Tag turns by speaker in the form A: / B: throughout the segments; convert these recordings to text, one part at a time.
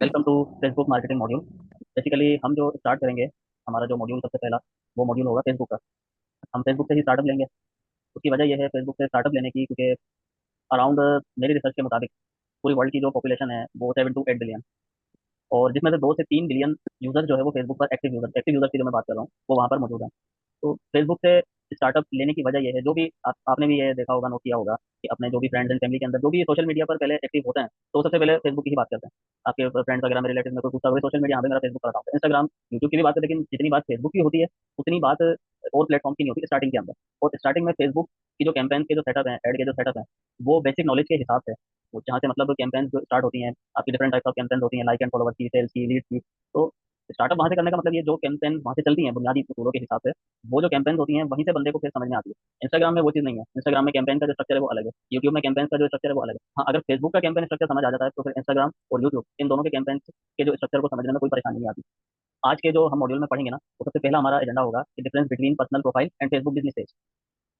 A: Welcome to Facebook marketing module. Basically हम जो start करेंगे, हमारा जो मॉड्यूल सबसे पहला वो मॉड्यूल होगा फेसबुक का। हम फेसबुक से ही स्टार्टअप लेंगे। उसकी वजह यह है फेसबुक से स्टार्टअप लेने की, क्योंकि अराउंड मेरी रिसर्च के मुताबिक पूरी वर्ल्ड की जो पॉपुलेशन है वो 7 to 8 बिलियन, और जिसमें से 2 से 3 बिलियन यूजर जो है वो फेसबुक पर एक्टिव यूजर की जो मैं बात कर रहा हूँ वो वहाँ पर मौजूद है। तो फेसबुक से स्टार्टअप लेने की वजह ये है, जो भी आपने भी ये देखा होगा, नोट किया होगा कि अपने जो भी फ्रेंड्स एंड फैमिली के अंदर जो भी सोशल मीडिया पर पहले एक्टिव होते हैं, तो सबसे पहले फेसबुक की ही बात करते हैं। आपके फ्रेंड्स वगैरह मेरे रिलेटिव में कोई पूछता होगा सोशल मीडिया, हाँ भाई मेरा फेसबुक का अकाउंट है, इंस्टाग्राम, यूट्यूब की भी बात है, लेकिन जितनी बात फेसबुक की होती है उतनी बात और प्लेटफॉर्म की नहीं होती स्टार्टिंग के अंदर। और स्टार्टिंग में फेसबुक की जो कैंपेन के जो सेटअप है, एड के जो सेटअप है, वो बेसिक नॉलेज के हिसाब से, वो जहाँ से मतलब कैंपेन जो स्टार्ट होती हैं, आपकी डिफरेंट टाइप ऑफ कैंपेन होती हैं, लाइक एंड फॉलोवर की, सेल्स की, लीड की। तो स्टार्टअप वहाँ से करने का मतलब ये, जो कैंपेन वहाँ से चलती हैं बुनियादी उसूलों के हिसाब से, वो जो कैंपेन्स होती हैं वहीं से बंदे को फिर समझ में आती है। इंस्टाग्राम में वो चीज़ नहीं है। इंस्टाग्राम में कैंपेन का जो स्ट्रक्चर है वो अलग है, यूट्यूब में कैंपेन का जो स्ट्रक्चर है वो अलग है। हाँ, अगर फेसबुक का कैंपेन स्ट्रक्चर समझ आ जाता है तो फिर इंस्टाग्राम और यूट्यूब इन दोनों के कैंपेन के जो स्ट्रक्चर को समझने में कोई परेशानी नहीं आती। आज के जो हम मॉड्यूल में पढ़ेंगे ना, तो सबसे पहला हमारा एजेंडा होगा कि difference between personal profile and Facebook business page.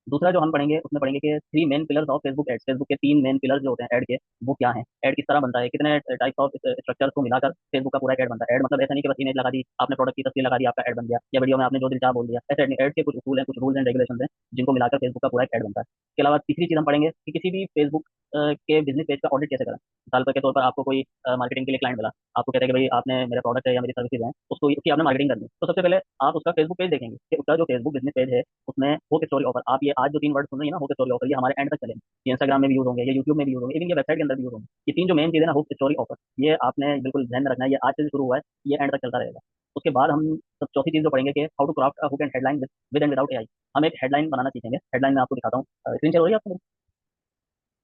A: दूसरा जो हम पढ़ेंगे उसमें पढ़ेंगे कि 3 main pillars of Facebook ads, Facebook के 3 मेन पिलर्स जो होते हैं ऐड के, वो क्या हैं, ऐड किस तरह बनता है, कितने टाइप्स ऑफ स्ट्रक्चर्स को मिलाकर फेसबुक का पूरा ऐड बनता है। ऐड मतलब ऐसा नहीं कि बस इमेज लगा दी आपने, प्रोडक्ट की तस्वीर लगा दी, आपका ऐड बन गया, या वीडियो में आपने जो दिल चाहा बोल दिया, ऐसा नहीं। ऐड के कुछ उसूल हैं, कुछ रूल्स एंड रेगुलेशन हैं, जिनको मिलाकर फेसबुक का पूरा ऐड बनता है। इसके अलावा तीसरी चीज़ हम पढ़ेंगे कि किसी भी फेसबुक के बिजनेस पेज का ऑडिट कैसे करें। मिसाल के तौर पर आपको कोई मार्केटिंग के लिए क्लाइंट मिला, आपको कहते हैं कि भाई आपने मेरा प्रोडक्ट है या मेरी सर्विसेज है, उसको उसकी आपने मार्केटिंग करनी है, तो सबसे पहले आप उसका फेसबुक पेज देखेंगे कि उसका जो फेसबुक बिजनेस पेज है उसमें हुक स्टोरी ऑफर, आप ये आज जो 3 वर्ड सुन रही है ना, हुक स्टोरी ऑफर, ये हमारे एंड तक चलेंगे। ये इंस्टाग्राम में भी यूज होंगे, ये यूट्यूब में भी यूज होंगे, इवन ये वेबसाइट के अंदर भी यूज होंगे। ये 3 जो मेन चीज़ है ना, हुक स्टोरी ऑफर, ये आपने बिल्कुल ध्यान में रखना है। ये आज से शुरू हुआ है, ये एंड तक चलता रहेगा। उसके बाद हम सब चौथी चीज़ जो पढ़ेंगे कि how to craft hook and headline with and without AI. हम एक हेडलाइन बनाना सीखेंगे। हेडलाइन मैं आपको दिखाता हूँ, स्क्रीन शेयर हो रही है आपको?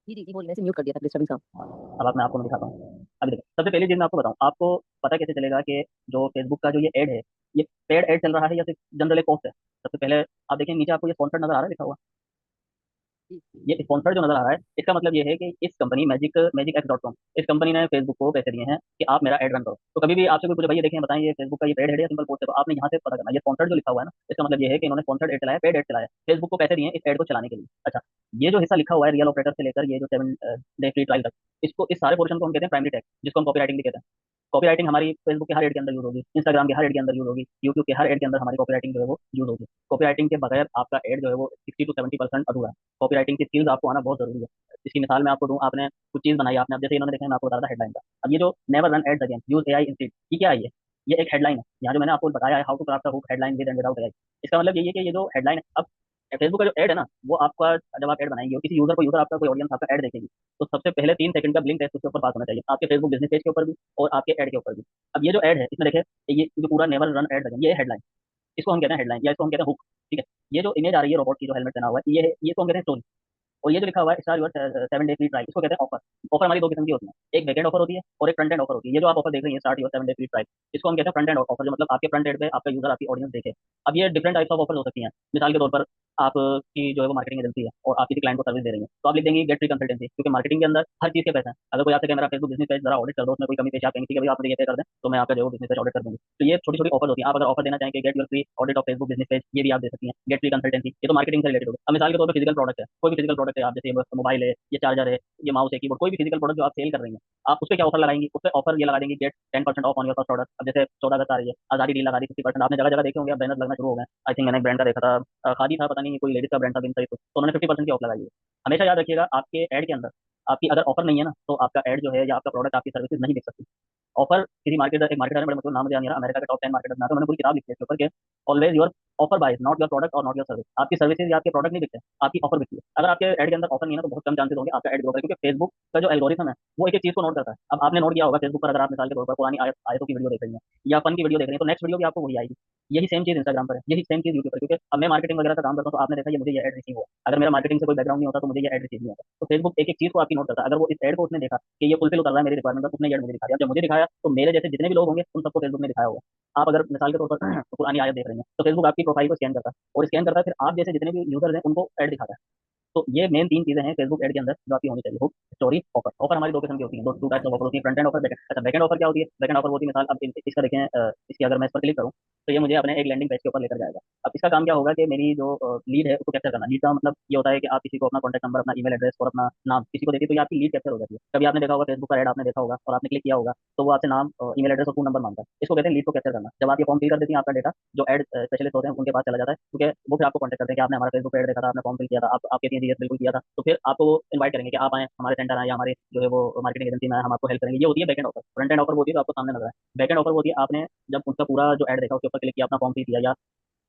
B: जी जी जी, बोलिए, मैंने म्यूट कर दिया था डिस्टर्बिंग साउंड।
A: हाँ, अब आप मैं आपको मैं दिखाता हूँ। अभी देखो, सबसे पहली चीज़ मैं आपको बताऊँ, आपको पता कैसे चलेगा कि जो फेसबुक का जो ये ऐड है, ये पेड ऐड चल रहा है या सिर्फ जनरल एक पोस्ट है। सबसे पहले आप देखें नीचे, आपको ये स्पॉन्सर्ड नजर आ रहा है लिखा हुआ।
B: जी
A: ये स्पॉन्सर्ड जो नजर आ रहा है, इसका मतलब ये है कि इस company magic magic x dot com, इस कंपनी ने फेसबुक को पैसे दिए हैं कि आप मेरा ऐड रन करो। तो कभी भी आपसे कोई पूछे भाई ये देखें बताएं ये फेसबुक का ये पेड ऐड है या सिंपल पोस्ट है, तो आपने यहाँ से पता करना। ये स्पॉन्सर्ड जो लिखा हुआ है ना, इसका मतलब ये है कि इन्होंने स्पॉन्सर्ड ऐड चलाया, पेड ऐड चलाया, फेसबुक को पैसे दिए इस ऐड को चलाने के लिए। अच्छा, ये जो हिस्सा लिखा हुआ है रियल ऑपरेटर से लेकर ये जो 7 डे फ्री ट्रायल तक, इसको, इस सारे पोर्शन को हम कहते हैं प्राइमरी टैग, जिसको हम कॉपी राइटिंग भी कहते हैं। कॉपी राइटिंग हमारी फेसबुक के हर एड के अंदर यूज होगी, इंस्टाग्राम के हर एड के अंदर यूज होगी, यूट्यूब के हर एड के अंदर हमारी कॉपी राइटिंग जो है वो यूज होगी। कॉपी राइटिंग के बगैर आपका एड जो है वो 60 to 70% अधूरा है। कॉपी राइटिंग की स्किल्स आपको आना बहुत जरूरी है। इसकी मिसाल मैं आपको दूं, आपने कुछ चीज़ बनाई, आपने, अब जैसे इन्होंने देखा, मैं आपको बता रहा था हेडलाइन का। अब ये जो never run ads again use AI instead, ये क्या है? ये एक हेडलाइन है। यहाँ जो मैंने आपको बताया है how to craft a hook headline with and without AI, इसका मतलब यही है कि ये जो हेडलाइन है, अब फेसबुक का जो ऐड है ना, वो आपका, जब आप ऐड बनाएंगे और किसी यूजर को, यूजर आपका कोई ऑडियंस आपका ऐड देखेगी, तो सबसे पहले 3 सेकंड का ब्लिंक टेस्ट उसके ऊपर पास होना चाहिए, आपके फेसबुक बिजनेस पेज के ऊपर भी और आपके ऐड के ऊपर भी। अब ये जो ऐड है इसमें देखे, ये जो पूरा नेवर रन ऐड है, ये हेडलाइन, इसको हम कहते हैं हेडलाइन, या इसको हम कहते हैं हुक। ठीक है। ये जो इमेज आ रही है रोबोट की जो हेलमेट पहना हुआ है, ये तो हम कहते हैं स्टोरी। और ये जो लिखा हुआ है star your 7 day free trial, इसको कहते हैं ऑफर। ऑफर हमारी 2 किस्म की होती है, एक बैक एंड ऑफर होती है और एक फ्रंट एंड ऑफर होती है। ये जो आप ऑफर देख रही है start your 7 day free trial, इसको हम कहते हैं फ्रंट एंड ऑफर, जो मतलब आपके फ्रंट एंड पे आपका यूजर, आपकी ऑडियंस देखे। अब ये डिफरेंट टाइप्स ऑफ ऑफर हो सकती हैं। मिसाल के तौर पर आपकी जो है वो मार्केटिंग एजेंसी है और आप किसी क्लाइंट को सर्विस दे रही है, तो आप लिख देंगे गेट फ्री कंसल्टेंसी, क्योंकि मार्केटिंग के अंदर हर चीज़ के पैसे हैं। अगर कोई आपसे कहे मेरा फेसबुक बिजनेस पेज जरा ऑडिट कर दो, उसमें कोई कमी पेश आप कहेंगे ठीक है भाई आप मुझे ये पे कर दें, तो मैं आपका जो है वो बिजनेस पेज ऑडिट कर दूंगी। तो ये छोटी छोटी ऑफर होती है। आप अगर ऑफर देना चाहें कि get your free audit of Facebook business page, ये भी आप दे सकती हैं। गेट फ्री कंसल्टेंसी, ये तो मार्केटिंग से रिलेटेड होगा। अब मिसाल के तौर पर फिजिकल प्रोडक्ट है, कोई भी फिजिकल प्रोडक्ट है, आप जैसे मोबाइल है, ये चार्जर है, ये माउस है, कीबोर्ड, कोई भी फिजिकल प्रोडक्ट जो आप सेल कर रही हैं, आप उस पर क्या ऑफर लगाएंगी? उस पर ऑफर ये लगा देंगे get 10% off on your first order. अब जैसे 14 अगस्त आ रही है, आजादी डील लगा दी 50%। आपने जगह जगह देखे होंगे, बैनर लगना शुरू हो गए। आई थिंक मैंने एक ब्रांड का देखा था, खादी था, पता नहीं कोई लेडीज का ब्रांड था, बिन सही, तो उन्होंने 50% की ऑफ लगाई है। हमेशा याद रखिएगा, आपके ऐड के अंदर आपकी अगर ऑफर नहीं है ना, तो आपका ऐड जो है या आपका प्रोडक्ट, आपकी सर्विसेज नहीं दिख सकती। ऑफर किसी मार्केटर, एक मार्केटर है, बड़े मतलब नाम मुझे याद नहीं आ रहा, अमेरिका के टॉप 10 मार्केटर में आता है, उन्होंने पूरी किताब लिखी है इसके ऊपर के always your offer buys not your product और नॉट योर सर्विस। आपकी सर्विसेज या आपके प्रोडक्ट नहीं दिखते, आपकी ऑफर दिखती है। अगर आपके ऐड के अंदर ऑफर नहीं है ना, तो बहुत कम चांसेस होंगे आपका ऐड ग्रो करे, क्योंकि फेसबुक का जो एल्गोरिथम है वो एक एक चीज को नोट करता है। अब आपने नोट किया होगा फेसबुक पर, अगर आप मिसाल के तौर पर पुरानी आयतों की वीडियो देख रही हैं या फन की वीडियो देख रही हैं, तो नेक्स्ट वीडियो भी आपको वही आएगी। यही सेम चीज इंस्टाग्राम पर है, यही सेम चीज यूट्यूब पर, क्योंकि अब मैं मार्केटिंग वगैरह का काम करता हूँ, तो आपने देखा ये मुझे ये ऐड रिसीव हुआ। अगर मेरा मार्केटिंग से कोई बैकग्राउंड नहीं होता तो मुझे ये ऐड रिसीव नहीं होता। तो फेसबुक एक एक चीज को आपकी नोट करता है। अगर वो इस ऐड को उसने देखा कि ये फुलफिल कर रहा है मेरी रिक्वायरमेंट, तो उसने ऐड मुझे दिखा दिया। जब मुझे दिखाया तो मेरे जैसे जितने भी लोग होंगे उन सबको फेसबुक ने दिखाया होगा। आप अगर मिसाल के तौर पर पुरानी आयत देख रही हैं, तो फेसबुक आपकी प्रोफाइल को स्कैन करता है, और स्कैन करता है, फिर आप जैसे जितने भी यूजर्स हैं उनको ऐड दिखाता है। तो ये मेन तीन चीजें हैं फेसबुक एड के अंदर जो आपकी होनी चाहिए। Hook, story, offer. ऑफर हमारी दो किस्म की होती है, दो टू टाइप्स ऑफ ऑफर होती है, फ्रंट एंड ऑफर, बैक। अच्छा, बैक एंड ऑफर क्या होती है? बैक एंड ऑफर होती है, मिसाल अब इसका देखें, इसकी अगर मैं इस पर क्लिक करूँ तो ये मुझे अपने एक लैंडिंग पेज के ऊपर लेकर जाएगा। अब इसका काम क्या होगा कि मेरी जो लीड है उसको कैप्चर करना। लीड का मतलब ये होता है कि आप किसी को अपना कॉन्टैक्ट नंबर, अपना ईमेल एड्रेस और अपना नाम किसी को देती है तो ये आपकी लीड कैप्चर हो जाती है। कभी आपने देखा होगा फेसबुक का एड आपने देखा होगा और आपने क्लिक किया होगा तो वो आपसे नाम, ईमेल एड्रेस और फोन नंबर मांगता है। इसको कहते हैं लीड को कैप्चर करना। जब आप ये फॉर्म फिल कर देती हैं, आपका डेटा जो एड स्पेशलिस्ट होते हैं उनके पास चला जाता है, क्योंकि वो फिर आपको कॉन्टैक्ट करते हैं कि आपने हमारा फेसबुक एड देखा था, आपने फॉर्म फिल किया था, आप आपके लिए बिल्कुल किया था, तो फिर आपको वो इनवाइट करेंगे कि आप आए हमारे सेंटर आए या हमारे जो है वो मार्केटिंग एजेंसी में आए, हम आपको हेल्प करेंगे। ये होती है back and offer. Front end offer वो होती है जो आपको सामने लग रहा है। बैक एंड ऑफर वो होती है आपने जब उसका पूरा जो एड देखा, उसके ऊपर क्लिक किया, अपना फॉर्म फिल किया, या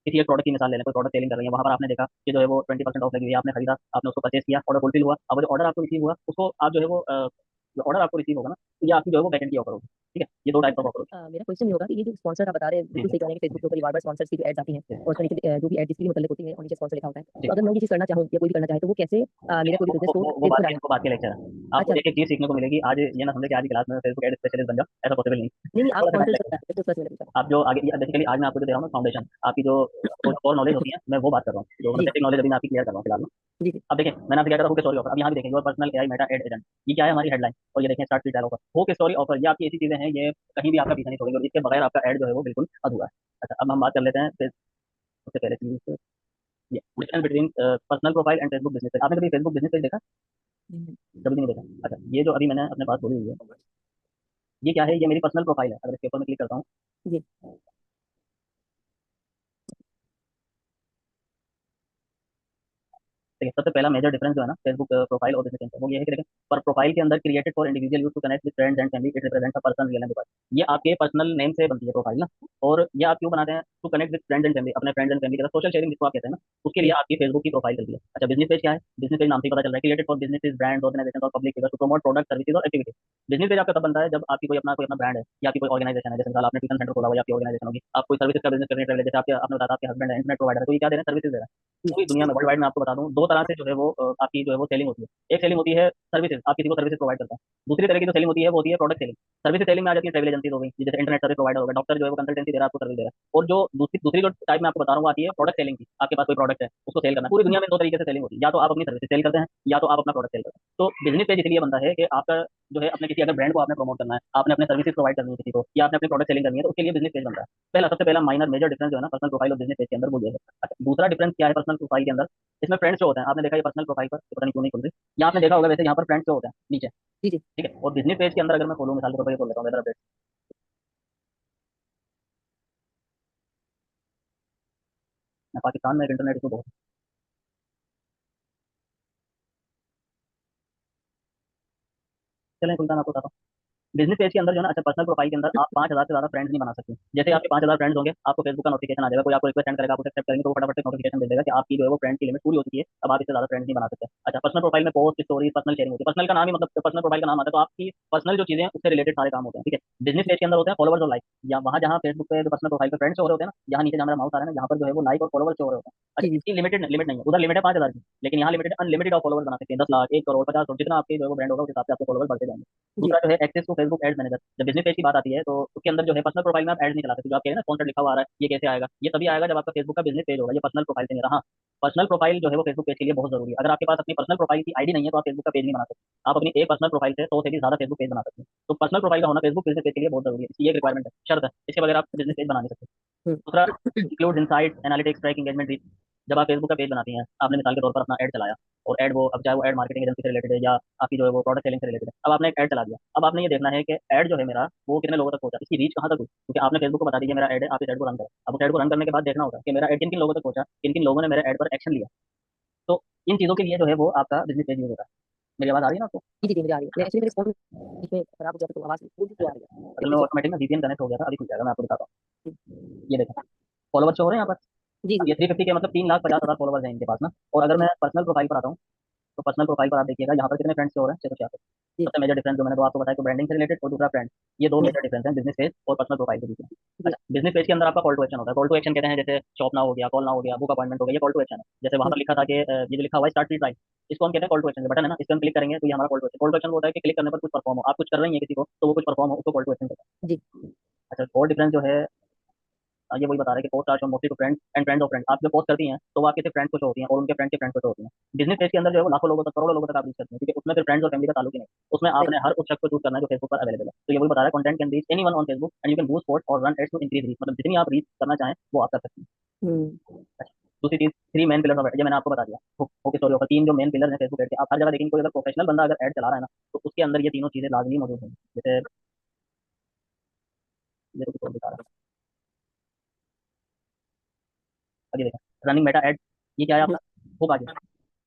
A: किसी एक प्रोडक्ट की मिसाल ले लें, कोई प्रोडक्ट सेलिंग कर रही है, वहाँ पर आपने देखा कि जो है वो 20% ऑफ लगी हुई है, आपने खरीदा, आपने उसको परचेस किया, ऑर्डर फुलफिल हुआ। अब जो ऑर्डर आपको रिसीव हुआ उसको आप जो है वो जो ऑर्डर आपको रिसीव होगा ना, तो ये आपकी जो है वो बैकएंड की ऑफर होगी। ठीक है, ये दो टाइप ऑफ ऑफर होगी।
B: मेरा क्वेश्चन ये होगा कि ये जो स्पॉन्सर आप बता रहे हैं
A: जी
B: बिल्कुल
A: जी
B: सही कह रहे हैं कि फेसबुक के ऊपर ये बार-बार स्पॉन्सर्स की जो एड्स आती हैं
A: जी
B: और उसमें नीचे जो भी एड जिसके लिए मुतल्लिक होती है और नीचे स्पॉन्सर लिखा होता है।
A: जी।
B: तो अगर मैं ये चीज़ करना चाहूँ या कोई भी करना चाहे तो वो कैसे मेरा कोई भी बिज़नेस को
A: वो
B: फेसबुक
A: बात
B: पे
A: के
B: डालें?
A: वो बात के लेक्चर है। आपको
B: अच्छा,
A: एक एक चीज सीखने को मिलेगी। आज ये ना समझे कि आज की क्लास में फेसबुक एड स्पेशलिस्ट बन जाओ, ऐसा पॉसिबल नहीं है।
B: नहीं, नहीं आप
A: थोड़ा सा टाइम
B: स्पॉन्सर्स
A: लगेगा।
B: बता रहे थे तो फर्स्ट मैंने पूछा।
A: आप जो आगे बेसिकली आज मैं आपको जो दे रहा हूँ फाउंडेशन, आपकी जो और नॉलेज होती है, मैं वो बात कर रहा हूँ, जो मतलब
B: जी,
A: बेसिक नॉलेज अभी मैं आपकी क्लियर कर रहा हूँ फिलहाल में।
B: जी, जी,
A: अब देखें, मैंने आपसे क्या कहा था, हुक स्टोरी ऑफर। अब यहाँ भी देखें, your personal AI Meta ad agent, ये क्या है हमारी हेडलाइन। और ये देखें start free trial offer, hook story offer, ये आपकी ऐसी चीजें हैं, ये कहीं भी आपका पीछे नहीं छोड़ेंगे और इसके बगैर आपका एड जो है वो बिल्कुल अधूरा है। अच्छा, अब हम बात कर लेते हैं फिर सबसे पहले चीज, ये difference between personal profile and Facebook business page. आपने कभी फेसबुक बिजनेस पेज देखा?
B: हम्म,
A: कभी भी नहीं देखा। अच्छा, ये जो अभी मैंने अपने पास खोली हुई है, ये क्या है? ये मेरी पर्सनल प्रोफाइल है। अगर इसके ऊपर मैं क्लिक करता हूँ,
B: जी,
A: देखिए सबसे पहला मेजर डिफरेंस जो है ना फेसबुक प्रोफाइल और बिजनेस इनका, वो ये है कि देखिए, पर प्रोफाइल के अंदर created for individual use to connect with friends and family, it represents a person real and profile. ये आपके पर्सनल नेम से बनती है प्रोफाइल ना। और ये आप क्यों बनाते हैं? To connect with friends and family, अपने फ्रेंड्स एंड फैमिली के साथ सोशल शेयरिंग जिसको आप कहते हैं ना, उसके लिए
B: जी,
A: आपकी फेसबुक की प्रोफाइल चलती है। अच्छा, बिजनेस पेज क्या है? बिजनेस पेज नाम से ही पता चल रहा है, created for business brand organisation और public figures to promote product services और एक्टिविटीज। बिजनेस पेज आपका तब बनता है जब आपकी कोई अपना ब्रांड है या आपकी कोई ऑर्गेनाइजेशन है। जैसे मिसाल आपने ट्यूशन सेंटर खोला हुआ या आपकी ऑर्गेनाइजेशन होगी, आप कोई सर्विसेज का बिजनेस कर रहे हैं, जैसे आपके आपने बताया आपके हस्बैंड है इंटरनेट प्रोवाइडर है, तो ये क्या दे रहे हैं? सर्विसेज दे रहे हैं।
B: जी,
A: पूरी दुनिया में वर्ल्ड वाइड मैं आपको बता दूं, दो तरह से जो है वो आपकी जो है वो सेलिंग होती है। एक सेलिंग होती है सर्विसेज, आप किसी को सर्विसेज प्रोवाइड करते हैं। दूसरी तरह की जो सेलिंग होती है वो होती है प्रोडक्ट सेलिंग। सर्विस सेलिंग में आ जाती है ट्रैवल एजेंसी हो गई, जैसे इंटरनेट सर्विस प्रोवाइडर होगा, डॉक्टर जो है वो कंसल्टेंसी दे रहा है, आपको सर्विस दे रहा है। और जो दूसरी दूसरी जो टाइप मैं आपको बता रहा हूँ वो आती है प्रोडक्ट सेलिंग की। आपके पास कोई प्रोडक्ट है, उसको सेल करना है। पूरी दुनिया में दो तरीके से सेलिंग होती है, या तो आप अपनी सर्विस सेल करते हैं या तो आप अपना प्रोडक्ट सेल करते हैं। तो बिजनेस पेज इसलिए बनता है कि आपका जो है अपने किसी अगर ब्रांड को आपने प्रमोट करना है, आपने अपने सर्विसेज प्रोवाइड करनी है किसी को, या आपने अपनी प्रोडक्ट सेलिंग करनी है, तो उसके लिए बिजनेस पेज बनता है। पहला सबसे पहला माइनर मेजर डिफरेंस जो है ना पर्सनल प्रोफाइल और बिजनेस पेज के अंदर, वो ये है। अच्छा, दूसरा डिफरेंस क्या है पर्सनल प्रोफाइल के अंदर? इसमें फ्रेंड्स जो होते हैं, आपने देखा ये पर्सनल प्रोफाइल पर पता नहीं क्यों नहीं खुल रही, यहाँ आपने देखा होगा वैसे यहाँ पर फ्रेंड्स जो होते हैं नीचे।
B: जी, जी,
A: ठीक है, और बिजनेस पेज के अंदर अगर मैं खोलूँ, मिसाल के तौर पर ये खोल लेता हूँ वेदर अपडेट। मैं पाकिस्तान में एक इंटरनेट इशू बहुत है। चलें खुलता है, मैं आपको बताता हूँ। बिजनेस पेज के अंदर जो है ना, अच्छा पर्सनल प्रोफाइल के अंदर आप 5,000 से ज़्यादा फ्रेंड्स नहीं बना सकते। जैसे
B: जी,
A: आपके 5,000 फ्रेंड्स होंगे, आपको फेसबुक का नोटिफिकेशन आ जाएगा, कोई आपको रिक्वेस्ट सेंड करेगा, आप उसे एक्सेप्ट करेंगे तो वो फटाफट से नोटिफिकेशन दे देगा कि आपकी जो है वो फ्रेंड की लिमिट पूरी हो चुकी है, अब आप इससे ज़्यादा फ्रेंड्स नहीं बना सकते। अच्छा, पर्सनल प्रोफाइल में पोस्ट, स्टोरी, पर्सनल शेयरिंग होती है। पर्सनल का नाम ही मतलब पर्सनल प्रोफाइल का नाम आता है, तो आपकी पर्सनल जो चीज़ें हैं उससे रिलेटेड सारे काम होते हैं। ठीक है, बिजनेस पेज के अंदर होते हैं फॉलोवर्स और लाइक, या वहाँ जहाँ फेसबुक पे जो पर्सनल प्रोफाइल पे फ्रेंड्स हो रहे होते हैं ना, यहाँ नीचे जहाँ मेरा माउस आ रहा है ना, यहाँ पर जो है वो लाइक और फॉलोवर्स हो रहे होते हैं।
B: जी,
A: अच्छा,
B: जी,
A: इसकी लिमिटेड लिमिट नहीं है, उधर लिमिट है 5,000 की, लेकिन यहाँ लिमिटेड अनलिमिटेड ऑफ फॉलोवर्स बना सकते हैं, 10 लाख, 1 करोड़, 50 करोड़, जितना आपके जो है वो ब्रांड होगा उस हिसाब से आपके फॉलोवर्स बढ़ते जाएंगे।
B: जी,
A: दूसरा जो है access to Facebook ads manager. जब बिजनेस पेज की बात आती है तो उसके अंदर जो है पर्सनल प्रोफाइल में आप एड्स नहीं चला सकते। जो आप कह रहे हैं ना स्पॉन्सर्ड लिखा हुआ आ रहा है, ये कैसे आएगा? ये तभी आएगा जब आपका फेसबुक का बिजनेस पेज होगा, ये पर्सनल प्रोफाइल से नहीं रहा। पर्सनल प्रोफाइल जो है वो फेसबुक पेज के लिए बहुत जरूरी है। अगर आपके पास अपनी पर्सनल प्रोफाइल की आईडी नहीं है तो आप फेसबुक का पेज नहीं बना सकते। आप अपनी एक पर्सनल प्रोफाइल से 100 से भी ज्यादा फेसबुक पेज बना सकते हैं। तो पर्सनल प्रोफाइल का होना फेसबुक बिजनेस पेज के लिए बहुत जरूरी है, इसकी एक रिक्वायरमेंट है, शर्त है, इसके बगैर आप बिजनेस पेज बना नहीं सकते।
B: हुँ,
A: दूसरा, include insight, analytics, track engagement reach. जब आप फेसबुक का पेज बनाती हैं, आपने मिसाल के तौर पर अपना ऐड चलाया, और ऐड वो अब चाहे वो ऐड मार्केटिंग एजेंसी से रिलेटेड है या आपकी जो है वो प्रोडक्ट सेलिंग से रिलेटेड है, अब आपने एक ऐड चला दिया। अब आपने ये देखना है कि ऐड जो है मेरा वो कितने लोगों तक पहुंचा, इसकी रीच कहाँ तक हुई, क्योंकि आपने फेसबुक को बता दिया मेरा ऐड है, आप इस ऐड को रन करें। अब उस ऐड को रन करने के बाद देखना होगा कि मेरा ऐड किन किन लोगों तक पहुंचा, किन किन लोगों ने मेरे ऐड पर एक्शन लिया। तो इन चीज़ों के लिए जो है वो आपका बिजनेस पेज यूज होता है। मेरी आवाज़ आ रही है ना आपको?
B: जी, जी, मुझे आ रही है। मैं एक्चुअली मेरे फ़ोन बीच में खराब हो जाता तो आवाज़ थोड़ी स्लो आ रही है।
A: असल में
B: एक्चुअली
A: ऑटोमेटिक ना वीपीएन कनेक्ट हो गया था, अभी खुल जाएगा, मैं आपको दिखाता
B: जी,
A: हूँ। ये देखें, फॉलोवर्स शो हो रहे हैं यहाँ पर।
B: जी,
A: अब
B: जी,
A: ये 350 के मतलब 3,50,000 फॉलोवर्स हैं इनके पास ना। और अगर मैं
B: जी,
A: पर्सनल प्रोफाइल पर आता हूँ, तो पर्सनल प्रोफाइल पर आप देखिएगा यहाँ पर कितने फ्रेंड्स शो हो रहे हैं, 666।
B: जी,
A: सबसे मेजर डिफरेंस जो मैंने तो आपको बताया कि ब्रांडिंग से रिलेटेड और दूसरा फ्रेंड, ये दो
B: हुँ,
A: मेजर डिफरेंस हैं बिजनेस पेज और पर्सनल प्रोफाइल के बीच में।
B: जी,
A: अच्छा, बिजनेस पेज के अंदर आपका कॉल टू एक्शन होता है। कॉल टू एक्शन कहते हैं जैसे शॉप ना हो गया, कॉल ना हो गया, बुक अपॉइंटमेंट हो गया, ये कॉल टू एक्शन है। जैसे वहाँ
B: हुँ,
A: पर लिखा था कि ये जो लिखा हुआ है स्टार्ट फ्री ट्रायल, इसको हम कहते हैं कॉल टू एक्शन। बटन है ना, इस पर हम क्लिक करेंगे तो ये हमारा call to action. Call to action होता है कि क्लिक करने पर कुछ परफॉर्म हो, आप कुछ कर रही हैं किसी को तो वो कुछ परफॉर्म हो, उसको कॉल टू एक्शन कहते हैं।
B: जी,
A: अच्छा, और डिफरेंस जो है ये वही बता रहा है कि post are show mostly to friends and friends of friends. आप जो पोस्ट करती हैं तो वो आपके सिर्फ फ्रेंड्स को शो होती हैं और उनके फ्रेंड के फ्रेंड्स को शो होती हैं। बिजनेस पेज के अंदर जो है वो लाखों लोगों तक, करोड़ों लोगों तक आप रीच करते हैं, क्योंकि उसमें फिर फ्रेंड्स और फैमिली का ताल्लुक ही नहीं। उसमें
B: बिल्कुल।
A: आपने हर उस शख्स को चूज करना है जो फेसबुक पर अवेलेबल है। तो ये वही बता रहा है, content can reach anyone on Facebook and you can boost post और run ads to increase reach. मतलब जितनी आप रीच करना चाहें वो आप कर सकते हैं।
B: हम्म।
A: अच्छा, दूसरी चीज, three main pillar of ad, ये मैंने आपको बता दिया। ओके सॉरी, ऑफर तीन जो मेन पिलर है फेसबुक एड के, आप हर जगह देखेंगे कोई अगर प्रोफेशनल बंदा अगर एड चला रहा है ना, तो उसके अंदर ये तीनों चीजें लाजमी मौजूद होंगी। जैसे ये तो कुछ और दिखा रहा है, अब ये देखें रनिंग मेटा एड, ये क्या है आपका, हुक आ गया।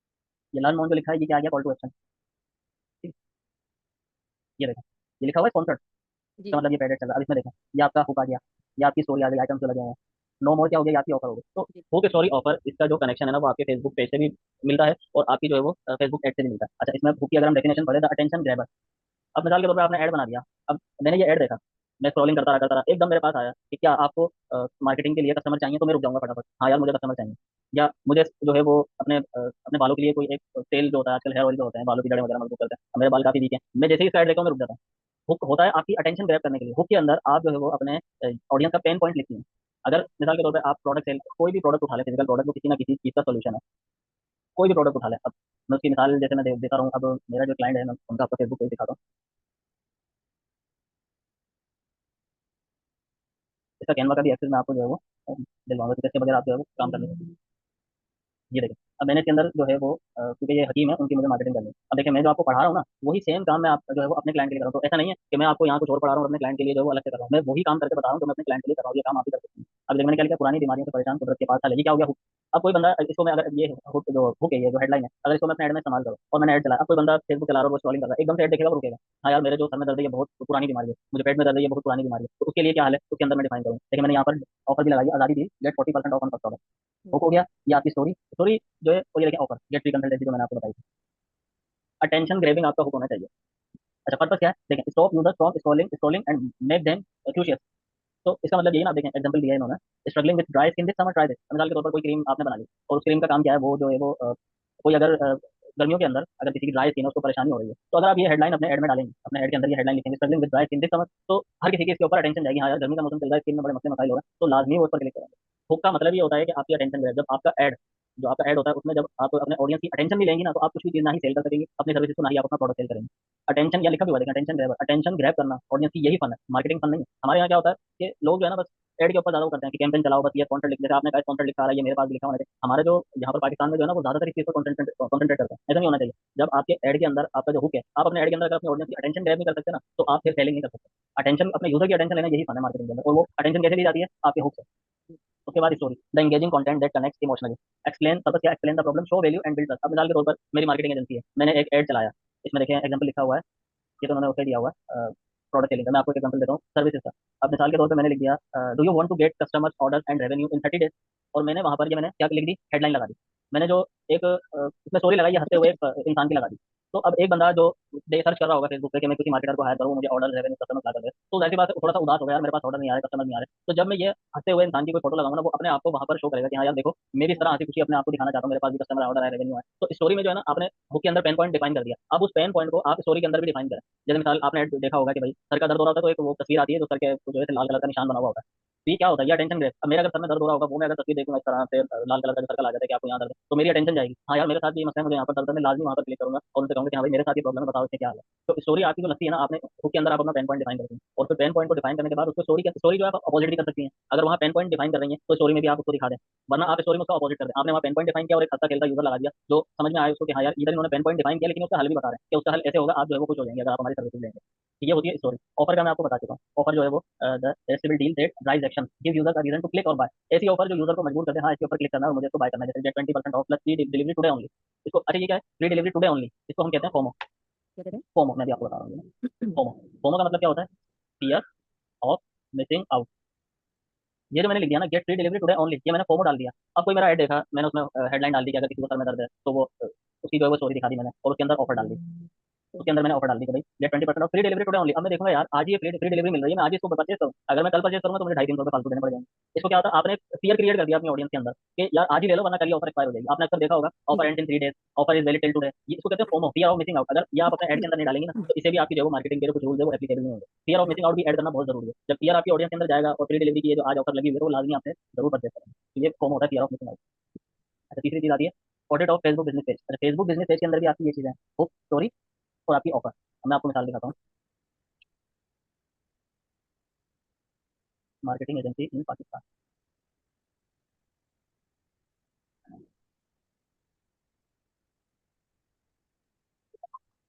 A: ये लर्न मोन जो लिखा है ये क्या आ गया, कॉल टू एक्शन। ठीक, ये देखें, ये लिखा हुआ है स्पॉन्सर्ड, इसका
B: जी।
A: मतलब ये पेड एड चल रहा है। अब इसमें देखें, ये आपका हुक आ गया, ये आपकी स्टोरी आ गई, आइटम्स जो लगे हैं। नो मोर क्या हो गया, ये आपकी ऑफर हो गई। तो
B: जी।
A: हुक स्टोरी ऑफर, इसका जो कनेक्शन है ना वो आपके फेसबुक पेज से भी मिलता है और आपकी जो है वो फेसबुक एड से भी मिलता है। अच्छा, इसमें हुक की अगर हम डेफिनेशन पढ़े, द अटेंशन ग्रैबर। अब मिसाल के तौर पे आपने ऐड बना दिया, अब मैंने ये ऐड देखा, मैं स्क्रॉलिंग करता रहा एकदम मेरे पास आया कि क्या आपको मार्केटिंग के लिए कस्टमर चाहिए, तो मैं रुक जाऊंगा फटाफट, हाँ यार मुझे कस्टमर चाहिए। या मुझे जो है वो अपने अपने बालों के लिए कोई एक तेल जो होता है आजकल, हेयर ऑयल जो होते हैं बालों की जड़ें वगैरह मजबूत करते हैं, अब मेरे बाल काफी वीक हैं, मैं जैसे ही इसका ऐड देखा हूं, मैं रुक जाता हूँ। हुक होता है आपकी अटेंशन ग्रैब करने के लिए। हुक के अंदर आप जो है वो अपने ऑडियंस का पेन पॉइंट लिखती हैं। अगर मिसाल के तौर पे आप प्रोडक्ट सेल, कोई भी प्रोडक्ट उठा ले, फिजिकल प्रोडक्ट, वो किसी ना किसी चीज का सोल्यूशन है, कोई भी प्रोडक्ट उठा ले। अब मैं उसकी मिसाल जैसे मैं देता रहा हूँ, अब मेरा जो क्लाइंट है मैं उनका आपको फेसबुक पेज दिखाता हूँ। इसका कैनवा का भी एक्सेस मैं आपको जो है वो दिलवाऊंगा, तो इसके बगैर आप जो है वो काम कर लेंगे। ये देखिए, अब मैंने इसके अंदर जो है वो क्योंकि ये हकीम है, उनकी मुझे मार्केटिंग करनी है। अब देखिए, मैं जो आपको पढ़ा रहा हूँ ना, वही सेम काम मैं आप जो है वो अपने क्लाइंट के लिए कर रहा हूँ। तो ऐसा नहीं है कि मैं आपको यहाँ कुछ और पढ़ा रहा हूँ और अपने क्लाइंट के लिए जो है वो अलग से कर रहा हूँ। मैं वही काम करके बता रहा हूँ जो मैं अपने क्लाइंट के लिए कर रहा हूँ, ये काम आप भी कर सकते हैं। अब देखिए मैंने क्या लिखा, पुरानी बीमारियों से परेशान कुदरत के पास था, ये क्या हो गया, हुक। अब कोई बंदा इसको, मैं अगर ये हुक जो हुक है, ये जो हेडलाइन है, अगर इसको मैं अपने ऐड में इस्तेमाल करूँ और मैंने ऐड चलाया, अब कोई बंदा फेसबुक चला रहा है, वो स्क्रॉलिंग कर रहा है, एकदम से ऐड देखेगा, वो रुकेगा। हाँ यार मेरे जो सर में दर्द है ये बहुत पुरानी बीमारी है, मुझे पेट में दर्द है ये बहुत पुरानी बीमारी है, तो उसके लिए क्या हाल है, उसके अंदर मैं डिफाइन करूँ। देखिए मैंने यहाँ पर ऑफर भी लगाई है, आजादी दी, get 40% off on first order. Hook हो गया, ये आपकी स्टोरी स्टोरी जो है, और ये देखिए ऑफर, गेट फ्री कंसल्टेंसी जो मैंने आपको बताई थी। अटेंशन ग्रेबिंग आपका हुक होना चाहिए। अच्छा, पर्पस क्या है, देखें, stop user from scrolling scrolling and make them curious. तो इसका मतलब यही ना, आप देखें एग्जांपल दिया है इन्होंने, struggling with dry skin this summer try this. मिसाल के तौर पर कोई क्रीम आपने बना ली और उस क्रीम का काम क्या है, वो जो है वो कोई अगर गर्मियों के अंदर अगर किसी की ड्राई स्किन है, उसको परेशानी हो रही है, तो अगर आप ये हेडलाइन अपने ऐड में डालेंगे, अपने ऐड के अंदर ये हेडलाइन लिखेंगे, struggling with dry skin this summer, तो हर किसी की इसके ऊपर अटेंशन जाएगी। हाँ यार गर्मी का मौसम चल रहा है, स्किन में बड़े मसले मसाइल हो रहे हैं, तो लाजमी वो उस पर क्लिक करेंगे। हुक का मतलब ये होता है कि आपकी अटेंशन, जब आपका ऐड, जो आपका ऐड होता है उसमें जब आप अपने ऑडियंस की अटेंशन भी लेंगी ना, तो आप कुछ भी चीज ना ही सेल कर सकेंगे अपनी सर्विसेज को, ना ही आप अपना प्रोडक्ट सेल करेंगे। अटेंशन, या लिखा भी हुआ है, अटेंशन ग्रैबर, अटेंशन ग्रैब करना ऑडियंस की, यही फन है, मार्केटिंग फन नहीं है। हमारे यहाँ क्या होता है कि लोग जो है ना बस एड के ऊपर ज्यादा वो करते हैं कि कैंपेन चलाओ, बस ये कॉन्टेंट लिख, जैसे आपने कहा कॉन्टेंट लिखा आ रहा है, ये मेरे पास भी लिखा हुआ है। हमारे जो यहाँ पर पाकिस्तान में जो है ना, वो ज्यादातर इस चीज पर कॉन्सेंट्रेट करते हैं। ऐसा नहीं होना चाहिए। जब आपके एड के अंदर आपका जो हुक है, आप अपने एड के अंदर अगर अपने ऑडियंस की अटेंशन ग्रैब नहीं कर सकते ना, तो आप फिर सेलिंग नहीं कर सकते। अटेंशन, अपने यूजर की अटेंशन लेना, यही फन है मार्केटिंग के अंदर। और वो अटेंशन कैसे ली जाती है, आपके हुक से। उसके बाद story, the engaging content that connects emotionally. Explain, purpose क्या, explain the problem, show value and build trust. अब मिसाल के तौर पर मेरी मार्केटिंग एजेंसी है, मैंने एक एड चलाया, इसमें देखिए एग्जांपल लिखा हुआ है, ये तो उन्होंने उसे दिया हुआ है प्रोडक्ट सेलिंग का। मैं आपको एक एग्जांपल देता हूँ सर्विसेज का। अब मिसाल के तौर पे मैंने लिख दिया, do you want to get customers order and revenue in 30 days. और मैंने वहां पर ये मैंने क्या लिख दी, हेडलाइन लगा दी। मैंने जो एक इसमें स्टोरी लगाई है हंसते हुए एक इंसान की लगा दी। तो अब एक बंदा जो सर्च कर रहा होगा फेसबुक पे कि मैं किसी मार्केटर को हायर करूँ, मुझे ऑर्डर रेवेन्यू कस्टमर ला कर दे, तो जाहिर सी बात है थोड़ा सा उदास हो गया, यार मेरे पास ऑर्डर नहीं आ रहे, कस्टमर नहीं आ रहे। तो जब मैं ये हंसते हुए इंसान की कोई फोटो लगाऊंगा ना, वो अपने आप को वहां पर शो करेगा कि हाँ यार देखो, मेरी इस तरह हंसी खुशी अपने आप को दिखाना चाहता हूँ, मेरे पास भी कस्टमर ऑर्डर है, रेवेन्यू है। तो स्टोरी में जो है ना, आपने बुक के अंदर पेन पॉइंट डिफाइन कर दिया, अब उस पेन पॉइंट को आप स्टोरी के अंदर भी डिफाइन करें। जैसे मिसाल आपने देखा होगा कि भाई सर का दर्द हो रहा था, तो एक वो तस्वीर आती है जो सर के जो है लाल कलर का निशान बना हुआ होता है। तो ये क्या होता है, ये अटेंशन ग्रेप। अब मेरा अगर सर में दर्द हो रहा होगा, वो मैं अगर तस्वीर देखूंगा इस तरह से लाल कलर का जो सर्कल आ जाता है कि आपको यहाँ दर्द है, तो मेरी अटेंशन जाएगी, हाँ यार मेरे साथ भी ये मसला है, मुझे यहाँ पर दर्द है, मैं लाजमी वहाँ पर क्लिक करूंगा और उनसे कहूंगा कि हाँ भाई मेरे साथ ये प्रॉब्लम है, बताओ इससे क्या हाल है। तो स्टोरी आपकी जो लगती है ना, आपने उसके अंदर आप अपना पेन पॉइंट डिफाइन करते हैं, और फिर पेन पॉइंट को डिफाइन करने के बाद उसको स्टोरी जो है आप अपोजिट भी कर सकती हैं। अगर वहाँ पेन पॉइंट डिफाइन कर रही है, तो स्टोरी में भी आप उसको दिखा दें। वरना आप स्टोरी में उसका अपोजिट कर दें, आपने वहाँ पेन पॉइंट डिफाइन किया और एक हंसता खेलता यूजर लगा दिया, जो समझ में आया उसको कि हाँ यार इधर इन्होंने पेन पॉइंट डिफाइन किया, लेकिन उसका हल भी बता रहे हैं कि उसका हल ऐसे होगा, आप जो है वो खुश हो जाएंगे अगर आप हमारी सर्विस लेंगे। तो ये होती है स्टोरी। ऑफर का मैं आपको बता चुका हूँ। ऑफर जो है वो the irresistible deal that drives action, give user a reason to click और बाय। ऐसी ऑफर जो यूजर को मजबूर कर दे, हाँ इसके ऊपर क्लिक करना है और मुझे इसको बाय करना है। जैसे get 20% off plus free delivery today only. इसको, अच्छा ये क्या है, फ्री डिलीवरी टुडे ओनली, इसको हम कहते हैं फोमो।
B: क्या कहते
A: फोमो मैं भी आपको बता रहा हूँ।
B: हैं?
A: फोमो, फोमो का मतलब क्या होता है, फियर ऑफ मिसिंग आउट। ये जो मैंने लिख दिया ना, get free delivery today only, ये मैंने फोमो डाल दिया। अब कोई मेरा ऐड देखा, मैंने उसमें हेडलाइन डाल दी कि अगर किसी को सर में दर्द है, तो वो उसकी जो है वो स्टोरी दिखा दी मैंने और उसके अंदर ऑफर डाल दी। उसके अंदर मैंने ऑफर डाल दी कि भाई get 20% off free delivery today only. अब मैं देखूंगा यार आज ही ये फ्री डिलीवरी मिल रही है, मैं आज ही इसको परचेज करूँ। अगर मैं कल परचेज करूंगा तो मुझे 250-300 रुपये फालतू देने पड़ जाएंगे। इसको क्या होता है, आपने फियर क्रिएट कर दिया अपनी ऑडियंस के अंदर कि यार आज ही ले लो वरना कल ही ऑफर एक्सपायर हो जाएगी। आपने अक्सर देखा होगा offer and in 3 days, offer is valid till today, ये इसको कहते हैं FOMO, fear of missing out. अगर ये आप अपने एड के अंदर नहीं डालेंगे ना तो इसे भी आपकी जो मार्केटिंग के कुछ रूल्स है वो एप्लीकेबल नहीं होंगे। फियर ऑफ मिसिंग आउट भी ऐड करना बहुत जरूरी है। जब फियर आपकी ऑडियंस के अंदर जाएगा और फ्री डिलीवरी की ये जो आज ऑफर लगी हुई है तो वो लाजमी आपसे जरूर परचेज करें। तो ये फोमो होता है, फियर ऑफ मिसिंग आउट। अच्छा, तीसरी चीज आती है audit of Facebook business page. अच्छा, फेसबुक बिजनेस पेज के अंदर भी आपकी ये चीजें हैं, हुक, स्टोरी और आपकी ऑफर। मैं आपको मिसाल दिखाता हूँ। मार्केटिंग एजेंसी इन पाकिस्तान।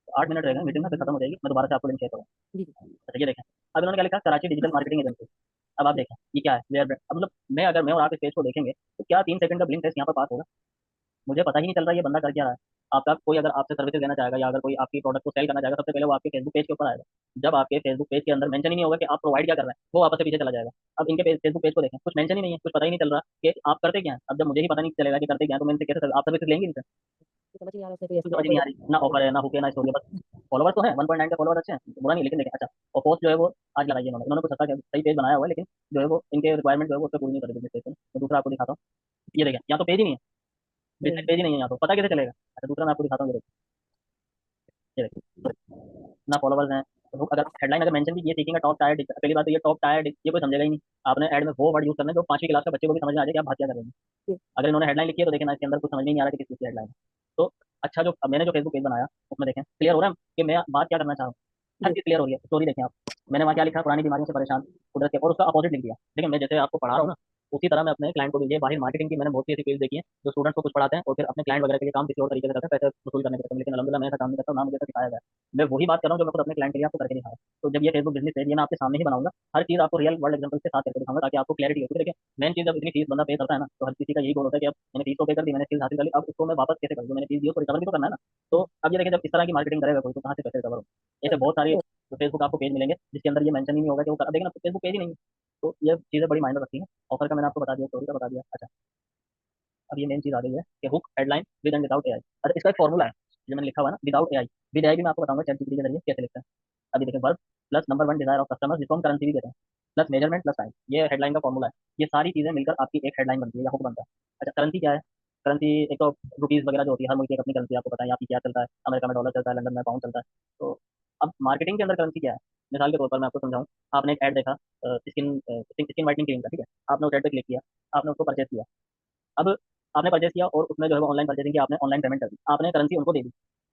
A: 8 मिनट रहेगा मीटिंग में, फिर खत्म हो जाएगी, मैं दोबारा से आपको लिंक शेयर करूँगा।
B: जी, जी।
A: अच्छा, ये देखें, अब इन्होंने क्या लिखा, कराची डिजिटल मार्केटिंग एजेंसी। अब आप देखें ये क्या है, वेयर ब्रांड। अब मतलब मैं अगर मैं और आप इस पेज को देखेंगे तो क्या 3 सेकंड का ब्लिंक टेस्ट यहाँ पर पास होगा? मुझे पता ही नहीं चल रहा ये बंदा कर क्या रहा है। आपका कोई अगर आपसे सर्विसेज लेना चाहेगा या अगर कोई आपकी प्रोडक्ट को सेल करना चाहेगा, सबसे पहले वो आपके फेसबुक पेज के ऊपर आएगा। जब आपके फेसबुक पेज के अंदर मेंशन ही नहीं होगा कि आप प्रोवाइड क्या कर रहे हैं, वो वापस से पीछे चला जाएगा। अब इनके पेज, फेसबुक पेज को देखें, कुछ मेंशन ही नहीं है, कुछ पता ही नहीं चल रहा कि आप करते क्या हैं। अब जब मुझे ही पता नहीं चलेगा कि करते क्या हैं तो मैं इनसे कैसे आप सर्विसेज लेंगे इनसे?
B: तो समझ नहीं आ रहा उसने कोई ऐसी
A: समझ
B: ऑफर
A: नहीं
B: या
A: आ रही, ना ऑफर है ना हुक है ना स्टोरी है, बस फॉलोवर्स तो है 1.9 के फॉलोवर अच्छे हैं, बुरा नहीं, लेकिन देखिए अच्छा। और पोस्ट जो है वो आज लगाई है इन्होंने, कुछ अच्छा सही पेज बनाया हुआ है, लेकिन जो है वो इनके रिक्वायरमेंट जो है वो उससे पूरी नहीं कर रही बिजनेस पेज। मैं दूसरा आपको दिखाता हूँ, ये देखिए यहाँ तो पेज ही नहीं है, बिजनेस
B: हम्म,
A: पेज ही नहीं है यहाँ, तो पता कैसे चलेगा? अच्छा, दूसरा मैं आपको दिखाता हूँ, ये देखिए ना फॉलोवर्स हैं। तो अगर हेडलाइन अगर मेंशन की ये सीखिंग टॉप टायर, पहली बात तो ये टॉप टायर ये कोई समझेगा ही नहीं। आपने ऐड में वो वर्ड यूज करना है जो 5वीं क्लास के बच्चे को भी समझ में आ जाए कि आप बात क्या कर रहे हैं।
B: जी,
A: अगर इन्होंने हेडलाइन लिखी है तो देखिए ना इसके अंदर कुछ समझ में नहीं आ रहा कि किस चीज़ की हेडलाइन है। तो अच्छा, जो अब मैंने जो फेसबुक पेज बनाया उसमें देखें क्लियर हो रहा है कि मैं बात क्या करना चाह रहा हूँ, हर
B: जी,
A: चीज़ क्लियर हो रही है। स्टोरी देखें आप, मैंने वहाँ क्या लिखा, पुरानी बीमारियों से परेशान कुदरत के, और उसका अपोजिट लिख दिया। देखिए मैं जैसे आपको पढ़ा रहा हूँ ना, उसी तरह मैं अपने क्लाइंट को भी, ये बाहर मार्केटिंग की मैंने बहुत सी ऐसी पेज देखी है जो स्टूडेंट्स को कुछ पढ़ाते हैं और फिर अपने क्लाइंट वगैरह के लिए काम किसी और तरीके से करते हैं, पैसे वसूल करने के लिए। लेकिन अलहमदुलिल्लाह मैं ऐसा काम नहीं करता हूँ, ना मुझे ऐसा सिखाया गया है। मैं वही बात कर रहा हूँ जो मैं खुद अपने क्लाइंट के लिए आपको करके दिखा रहा हूँ। तो जब ये फेसबुक बिजनेस पेज ये मैं आपके सामने ही बनाऊंगा, हर चीज़ आपको रियल वर्ल्ड एग्जांपल के साथ करके दिखाऊंगा ताकि आपको क्लैरिटी हो। देखिए मेन चीज़, जब इतनी फीस बंदा पे करता है ना तो हर किसी का यही गोल होता है कि अब मैंने फीस तो पे कर दी, मैंने स्किल्स हासिल कर ली, अब उसको मैं वापस कैसे करूँ, जो मैंने फीस दी उसको रिकवर भी तो करना है ना। तो अब ये देखिए जब इस तरह की मार्केटिंग करेगा कोई तो कहाँ से पैसे रिकवर हो। ऐसे बहुत सारी फेसबुक आपको पेज मिलेंगे जिसके अंदर ये मेंशन ही नहीं होगा कि वो अब देखिए ना फेसबुक पेज ही नहीं है। तो ये चीज़ें बड़ी मायने रखती हैं। ऑफर का मैंने आपको बता दिया, स्टोरी का बता दिया। अच्छा, अब ये मेन चीज़ आ गई है कि hook, headline, with and without AI. अच्छा, इसका एक फॉर्मूला है जो मैंने लिखा हुआ है ना, विदाउट एआई। विद एआई भी मैं आपको बताऊंगा चैट जीपीटी के जरिए कैसे लिखते हैं। अभी देखिए, verb plus number one desire of customer, जिसको हम करेंसी भी कहते हैं, प्लस मेजरमेंट प्लस टाइम, ये हेडलाइन का फॉर्मूला है। ये सारी चीज़ें मिलकर आपकी एक हेडलाइन बनती है या हुक बनता है। अच्छा, करेंसी क्या है? करेंसी एक तो रुपीज़ वगैरह जो होती है, हर मुल्क की एक अपनी करेंसी, आपको पता है यहाँ की क्या चलता है, अमेरिका में डॉलर चलता है, लंदन में पाउंड चलता है। तो अब मार्केटिंग के अंदर करेंसी क्या है, मिसाल के तौर पर मैं आपको समझाऊँ। आपने एक ऐड देखा स्किन स्किन वाइटनिंग क्रीम का, ठीक है, आपने उस ऐड पे क्लिक किया, आपने उसको परचेज किया। अब आपने परचेज किया और उसमें जो है वो ऑनलाइन परचेजिंग की, आपने ऑनलाइन पेमेंट कर दी, आपने करेंसी उनको दे दी।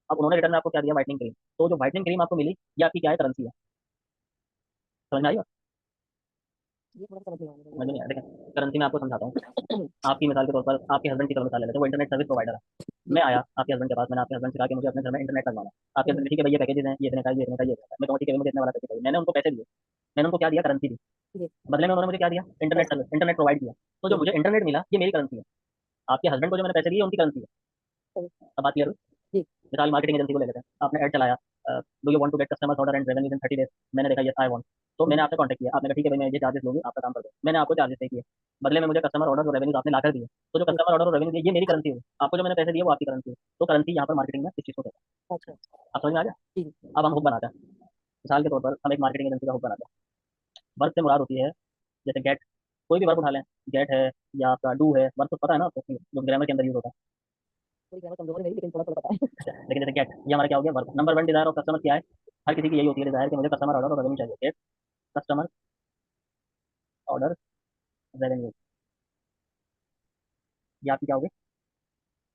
A: अब उन्होंने रिटर्न में आपको क्या दिया, व्हाइटनिंग क्रीम। तो जो व्हाइटनिंग क्रीम आपको मिली ये आपकी क्या है, करेंसी है। समझ में आई बात?
B: ये थोड़ा समझ नहीं आ रहा
A: समझ में
B: मुझे।
A: नहीं आया, देखें करेंसी में आपको समझाता हूँ। आपकी मिसाल के तौर पर आपके हस्बैंड की तरह मिसाल ले लेते हैं, वो इंटरनेट सर्विस प्रोवाइडर है।
B: जी,
A: मैं आया आपके हस्बैंड के पास, मैंने आपके हस्बैंड से कहा कि मुझे अपने घर में इंटरनेट लगवाना है। आपके हस्बैंड, ठीक है भैया पैकेजेस हैं, ये इतने का, ये इतने का, ये इतने का। मैं कहूँ ठीक है भैया, मुझे इतने वाला पैकेज चाहिए। मैंने उनको पैसे दिए, मैंने उनको क्या दिया, करेंसी दी।
B: जी,
A: बदले में उन्होंने मुझे क्या दिया, internet
B: currency.
A: Service, internet provide किया। तो जो
B: जी,
A: मुझे इंटरनेट मिला ये मेरी करेंसी है। आपके हस्बैंड को जो मैंने पैसे दिए उनकी करेंसी है।
B: सही।
A: अब बात क्लियर हुई?
B: जी,
A: मिसाल मार्केटिंग एजेंसी को ले लेते हैं, आपने ऐड चलाया, do you want to get customers order and revenue in 30 days. मैंने देखा यस आई वांट। तो
B: जी,
A: मैंने आपसे कांटेक्ट किया, आपने कहा ठीक है भाई मैं ये चार्जेस लूंगी, आपका काम कर दो। मैंने आपको चार्जेस पे किए, बदले में मुझे कस्टमर ऑर्डर और रेवेन्यू आपने लाकर दिए। तो जो
B: जी,
A: कस्टमर ऑर्डर और रेवेन्यू दिए ये मेरी करेंसी है, आपको जो मैंने पैसे दिए वो आपकी करेंसी है। तो करेंसी यहाँ पर मार्केटिंग में इस चीज़ को कहते हैं।
B: अच्छा।
A: आप समझ में आ गया?
B: जी, जी,
A: अब हम हुक बनाते हैं। मिसाल के तौर पर हम एक मार्केटिंग एजेंसी का हुक बनाते हैं। वर्क से मुराद होती है, जैसे गेट, कोई भी वर्क उठा लें, गेट है या आपका डू है, वर्क तो पता है ना आपको, जो ग्रामर के अंदर यूज होता है।
B: थोड़ी ग्रामर कमजोर है मेरी, लेकिन थोड़ा थोड़ा पता है।
A: अच्छा, लेकिन जैसे गेट ये हमारा क्या हो गया, work. Number one desire of customer क्या है, हर किसी की यही होती है डिजायर कि मुझे कस्टमर ऑर्डर और रेवेन्यू चाहिए। गेट कस्टमर ऑर्डर रेवेन्यू, ये आपकी क्या हो गई,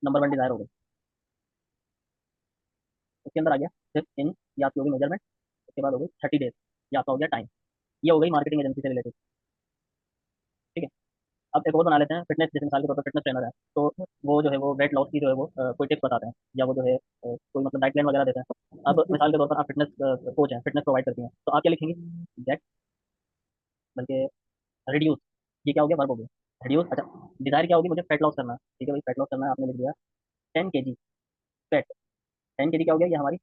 A: नंबर वन डिजायर हो गई। उसके अंदर आ गया फिर इन, ये आपकी होगी मेजरमेंट। उसके बाद हो गई 30 डेज, ये आपका हो गया टाइम। ये हो गई मार्केटिंग एजेंसी से रिलेटेड। ठीक है, अब एक और बना लेते हैं फिटनेस, जैसे मिसाल के तौर पर फिटनेस ट्रेनर है, तो वो जो है वो वेट लॉस की जो है वो कोई टिप्स बताते हैं, या वो जो है कोई मतलब डाइट प्लान वगैरह देते हैं। अब
B: जी,
A: मिसाल के तौर पर आप फिटनेस कोच हैं, फिटनेस प्रोवाइड करती हैं, तो आप क्या लिखेंगे, गेट, बल्कि रिड्यूस, ये क्या हो गया, वर्ब हो गया रिड्यूस। अच्छा, डिजायर क्या होगी, मुझे फैट लॉस करना है, ठीक है भाई फैट लॉस करना है, आपने लिख दिया 10 kg फैट। 10 kg क्या हो गया, ये हमारी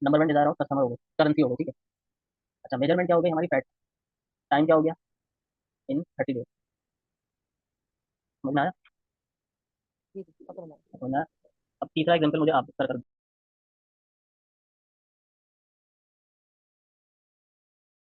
A: number one desire of customer हो गई, करेंसी हो गई, ठीक है। अच्छा, मेजरमेंट क्या हो गई हमारी, फैट। टाइम क्या हो गया, इन 30 डेज। समझ में आया?
B: जी, जी, अब समझ में आया।
A: समझ में आया? अब तीसरा एग्जाम्पल मुझे आप कर